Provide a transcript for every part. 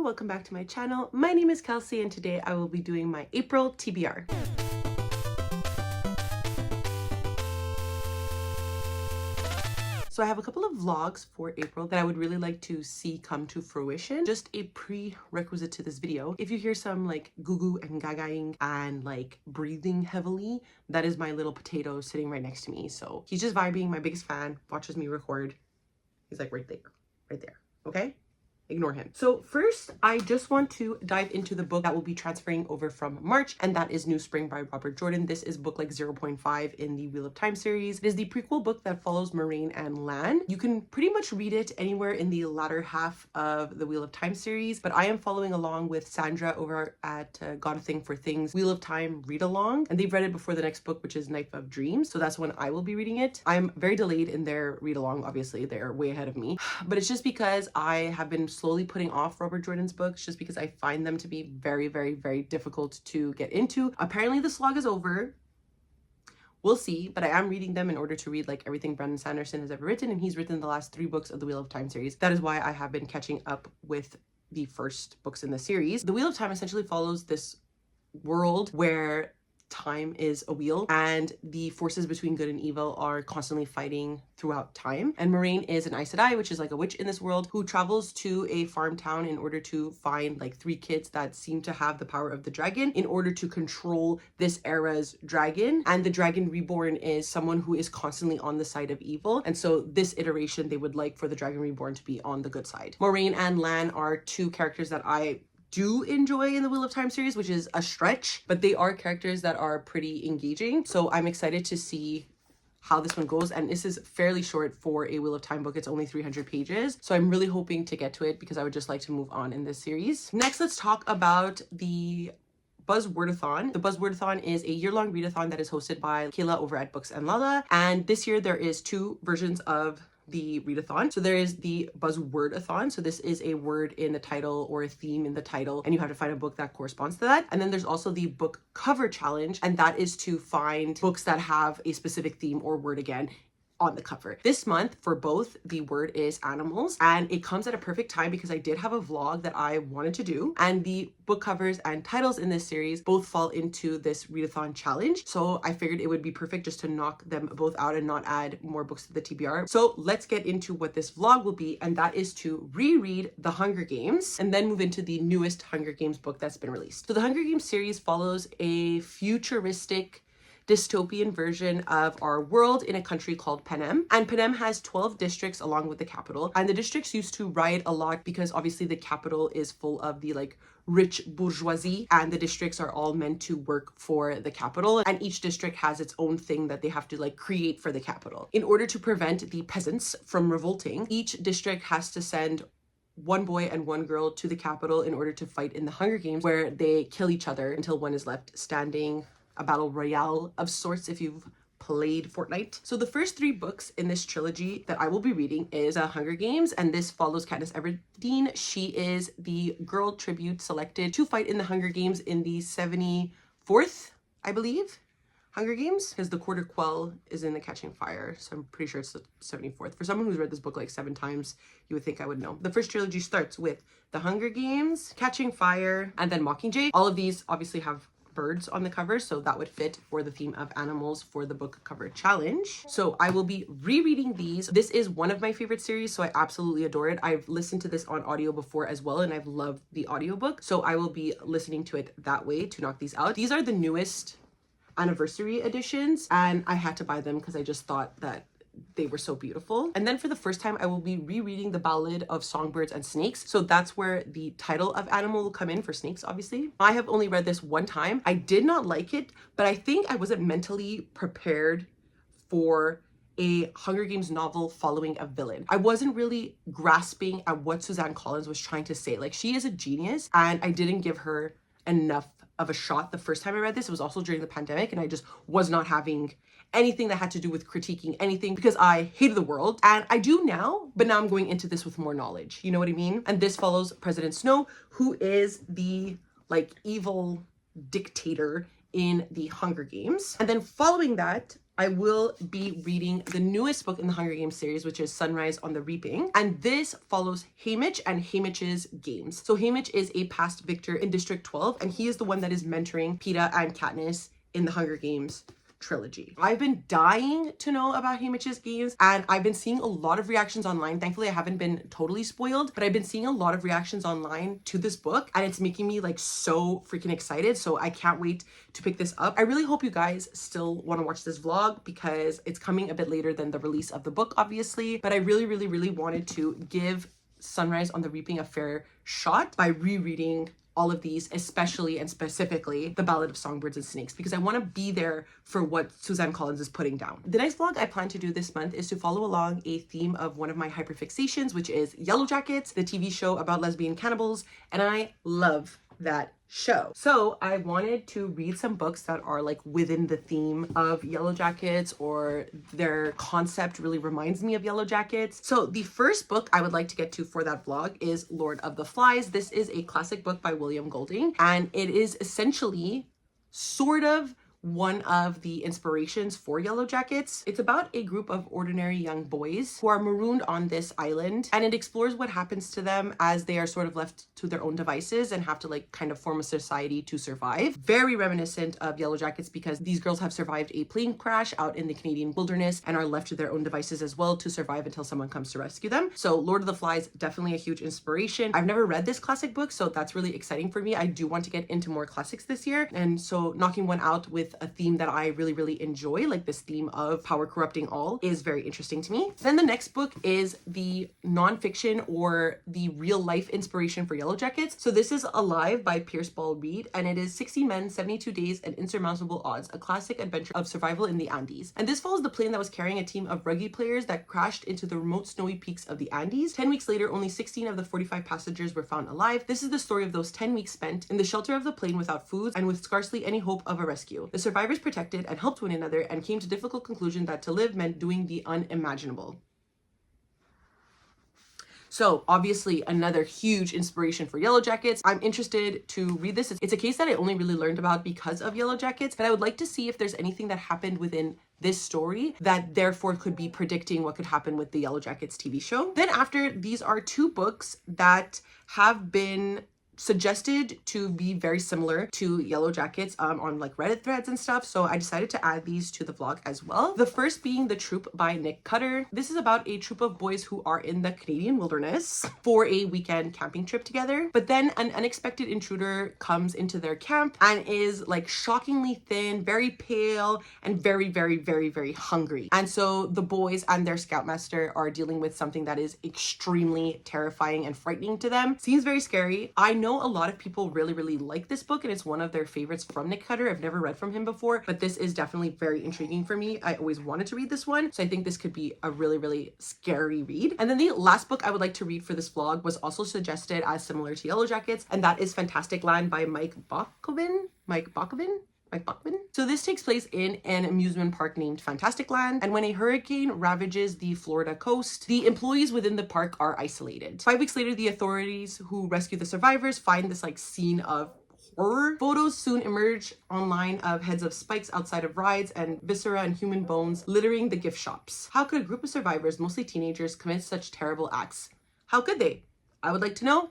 welcome back to my channel. My name is Kelsey and today I will be doing my April TBR. So I have a couple of vlogs for April that I would really like to see come to fruition. Just a prerequisite to this video. If you hear some like goo and gagaing and like breathing heavily, that is my little potato sitting right next to me. So he's just vibing, my biggest fan, watches me record. He's like right there, okay? Ignore him. So first, I just want to dive into the book that will be transferring over from March, and that is New Spring by Robert Jordan. This is book like 0.5 in the Wheel of Time series. It is the prequel book that follows Moiraine and Lan. You can pretty much read it anywhere in the latter half of the Wheel of Time series, but I am following along with Sandra over at Got a Thing for Things Wheel of Time read along, and they've read it before the next book, which is Knife of Dreams. So that's when I will be reading it. I'm very delayed in their read along. Obviously, they're way ahead of me, but it's just because I have been slowly putting off Robert Jordan's books just because I find them to be very, very, very difficult to get into. Apparently the slog is over. We'll see, but I am reading them in order to read like everything Brandon Sanderson has ever written, and he's written the last 3 books of the Wheel of Time series. That is why I have been catching up with the first books in the series. The Wheel of Time essentially follows this world where time is a wheel and the forces between good and evil are constantly fighting throughout time. And Moiraine is an Aes Sedai, which is like a witch in this world, who travels to a farm town in order to find like 3 kids that seem to have the power of the dragon in order to control this era's dragon. And the Dragon Reborn is someone who is constantly on the side of evil. And so this iteration, they would like for the Dragon Reborn to be on the good side. Moiraine and Lan are 2 characters that I do enjoy in the Wheel of Time series, which is a stretch, but they are characters that are pretty engaging. So I'm excited to see how this one goes, and this is fairly short for a Wheel of Time book. It's only 300 pages, so I'm really hoping to get to it because I would just like to move on in this series. Next, let's talk about the Buzzwordathon. The Buzzwordathon is a year-long readathon that is hosted by Kayla over at Books and Lala, and this year there is 2 versions of the readathon. So there is the Buzzwordathon. So this is a word in the title or a theme in the title, and you have to find a book that corresponds to that. And then there's also the book cover challenge, and that is to find books that have a specific theme or word again on the cover. This month for both, the word is animals, and it comes at a perfect time because I did have a vlog that I wanted to do, and the book covers and titles in this series both fall into this readathon challenge. So I figured it would be perfect just to knock them both out and not add more books to the TBR. So let's get into what this vlog will be, and that is to reread The Hunger Games and then move into the newest Hunger Games book that's been released. So the Hunger Games series follows a futuristic dystopian version of our world in a country called Panem. And Panem has 12 districts along with the capital. And the districts used to riot a lot because obviously the capital is full of the like rich bourgeoisie, and the districts are all meant to work for the capital. And each district has its own thing that they have to like create for the capital. In order to prevent the peasants from revolting, each district has to send 1 boy and 1 girl to the capital in order to fight in the Hunger Games, where they kill each other until one is left standing. A battle royale of sorts if you've played Fortnite. So the first 3 books in this trilogy that I will be reading is Hunger Games, and this follows Katniss Everdeen. She is the girl tribute selected to fight in the Hunger Games in the 74th, I believe, Hunger Games, because the Quarter Quell is in the Catching Fire, so I'm pretty sure it's the 74th. For someone who's read this book like 7 times, you would think I would know. The first trilogy starts with The Hunger Games, Catching Fire, and then Mockingjay. All of these obviously have birds on the cover, so that would fit for the theme of animals for the book cover challenge. So I will be rereading these. This is one of my favorite series, so I absolutely adore it. I've listened to this on audio before as well, and I've loved the audiobook, so I will be listening to it that way to knock these out. These are the newest anniversary editions, and I had to buy them because I just thought that they were so beautiful. And then for the first time, I will be rereading The Ballad of Songbirds and Snakes. So that's where the title of animal will come in for snakes, obviously. I have only read this 1 time. I did not like it, but I think I wasn't mentally prepared for a Hunger Games novel following a villain. I wasn't really grasping at what Suzanne Collins was trying to say. Like, she is a genius, and I didn't give her enough of a shot the first time I read this. It was also during the pandemic, and I just was not having anything that had to do with critiquing anything because I hated the world, and I do now, but now I'm going into this with more knowledge, you know what I mean? And this follows President Snow, who is the like evil dictator in the Hunger Games. And then following that, I will be reading the newest book in the Hunger Games series, which is Sunrise on the Reaping. And this follows Haymitch and Haymitch's games. So Haymitch is a past victor in District 12, and he is the one that is mentoring Peeta and Katniss in the Hunger Games trilogy. I've been dying to know about Haymitch's games, and I've been seeing a lot of reactions online. Thankfully, I haven't been totally spoiled, but I've been seeing a lot of reactions online to this book, and it's making me like so freaking excited. So I can't wait to pick this up. I really hope you guys still want to watch this vlog because it's coming a bit later than the release of the book, obviously, but I really wanted to give Sunrise on the Reaping a fair shot by rereading all of these, especially and specifically The Ballad of Songbirds and Snakes, because I want to be there for what Suzanne Collins is putting down. The next vlog I plan to do this month is to follow along a theme of one of my hyperfixations, which is Yellow Jackets, the TV show about lesbian cannibals, and I love that show. So I wanted to read some books that are like within the theme of Yellow Jackets, or their concept really reminds me of Yellow Jackets. So the first book I would like to get to for that vlog is Lord of the Flies. This is a classic book by William Golding, and it is essentially sort of one of the inspirations for Yellow Jackets. It's about a group of ordinary young boys who are marooned on this island, and it explores what happens to them as they are sort of left to their own devices and have to like kind of form a society to survive. Very reminiscent of Yellow Jackets because these girls have survived a plane crash out in the Canadian wilderness and are left to their own devices as well to survive until someone comes to rescue them. So Lord of the Flies, definitely a huge inspiration. I've never read this classic book, so that's really exciting for me. I do want to get into more classics this year, and so knocking one out with a theme that I really enjoy, like this theme of power corrupting all, is very interesting to me. Then the next book is the nonfiction or the real life inspiration for Yellow Jackets. So this is Alive by Pierce Ball Reid, and it is 60 Men, 72 Days, and Insurmountable Odds, a classic adventure of survival in the Andes. And this follows the plane that was carrying a team of rugby players that crashed into the remote snowy peaks of the Andes. 10 weeks later, only 16 of the 45 passengers were found alive. This is the story of those 10 weeks spent in the shelter of the plane without food and with scarcely any hope of a rescue. The survivors protected and helped one another and came to difficult conclusion that to live meant doing the unimaginable. So obviously another huge inspiration for Yellow Jackets. I'm interested to read this. It's a case that I only really learned about because of Yellow Jackets, but I would like to see if there's anything that happened within this story that therefore could be predicting what could happen with the Yellow Jackets TV show. Then after, these are two books that have been suggested to be very similar to Yellow Jackets on like Reddit threads and stuff, so I decided to add these to the vlog as well. The first being The Troop by Nick Cutter. This is about a troop of boys who are in the Canadian wilderness for a weekend camping trip together, but then an unexpected intruder comes into their camp and is like shockingly thin, very pale, and very hungry. And so the boys and their scoutmaster are dealing with something that is extremely terrifying and frightening to them. Seems very scary. I know a lot of people really like this book, and it's one of their favorites from Nick Cutter. I've never read from him before, but this is definitely very intriguing for me. I always wanted to read this one, so I think this could be a really scary read. And then the last book I would like to read for this vlog was also suggested as similar to Yellow Jackets, and that is Fantastic Land by Mike Bachman. So this takes place in an amusement park named Fantastic Land, and when a hurricane ravages the Florida coast, the employees within the park are isolated. 5 weeks later, the authorities who rescue the survivors find this like scene of horror. Photos soon emerge online of heads of spikes outside of rides and viscera and human bones littering the gift shops. How could a group of survivors, mostly teenagers, commit such terrible acts? How could they? I would like to know.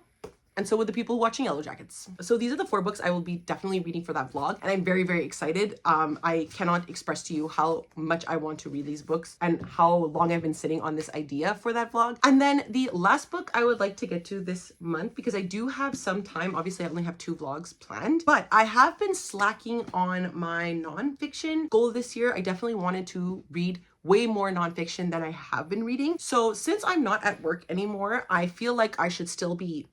And so would the people watching Yellow Jackets. So these are the 4 books I will be definitely reading for that vlog, and I'm very excited. I cannot express to you how much I want to read these books and how long I've been sitting on this idea for that vlog. And then the last book I would like to get to this month, because I do have some time. Obviously, I only have 2 vlogs planned, but I have been slacking on my nonfiction goal this year. I definitely wanted to read way more nonfiction than I have been reading. So since I'm not at work anymore, I feel like I should still be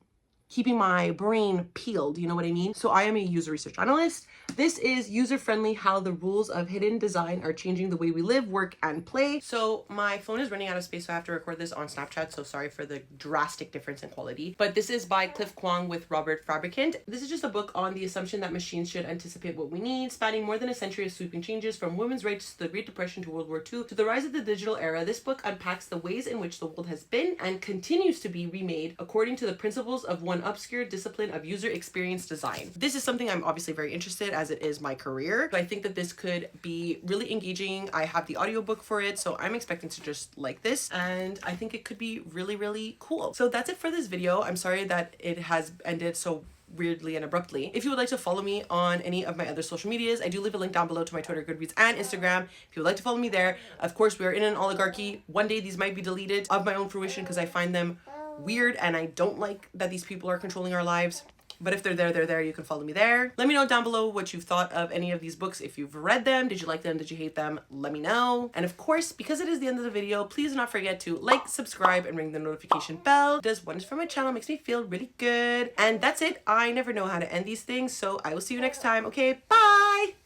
keeping my brain peeled, you know what I mean? So I am a user research analyst. This is user-friendly, how the rules of hidden design are changing the way we live, work, and play. So my phone is running out of space, so I have to record this on Snapchat, so sorry for the drastic difference in quality. But this is by Cliff Kwong with Robert Fabricant. This is just a book on the assumption that machines should anticipate what we need, spanning more than a century of sweeping changes from women's rights to the Great Depression to World War II to the rise of the digital era. This book unpacks the ways in which the world has been and continues to be remade according to the principles of one one, obscure discipline of user experience design. This is something I'm obviously very interested as it is my career. So I think that this could be really engaging. I have the audiobook for it, so I'm expecting to just like this, and I think it could be really, really cool. So that's it for this video. I'm sorry that it has ended so weirdly and abruptly. If you would like to follow me on any of my other social medias, I do leave a link down below to my Twitter, Goodreads, and Instagram. If you would like to follow me there. Of course, we are in an oligarchy. One day these might be deleted of my own fruition because I find them weird and I don't like that these people are controlling our lives. But if they're there, they're there. You can follow me there. Let me know down below what you've thought of any of these books. If you've read them, did you like them? Did you hate them? Let me know. And of course, because it is the end of the video, please do not forget to like, subscribe, and ring the notification bell. It does wonders for my channel. Makes me feel really good. And that's it. I never know how to end these things. So I will see you next time. Okay, bye.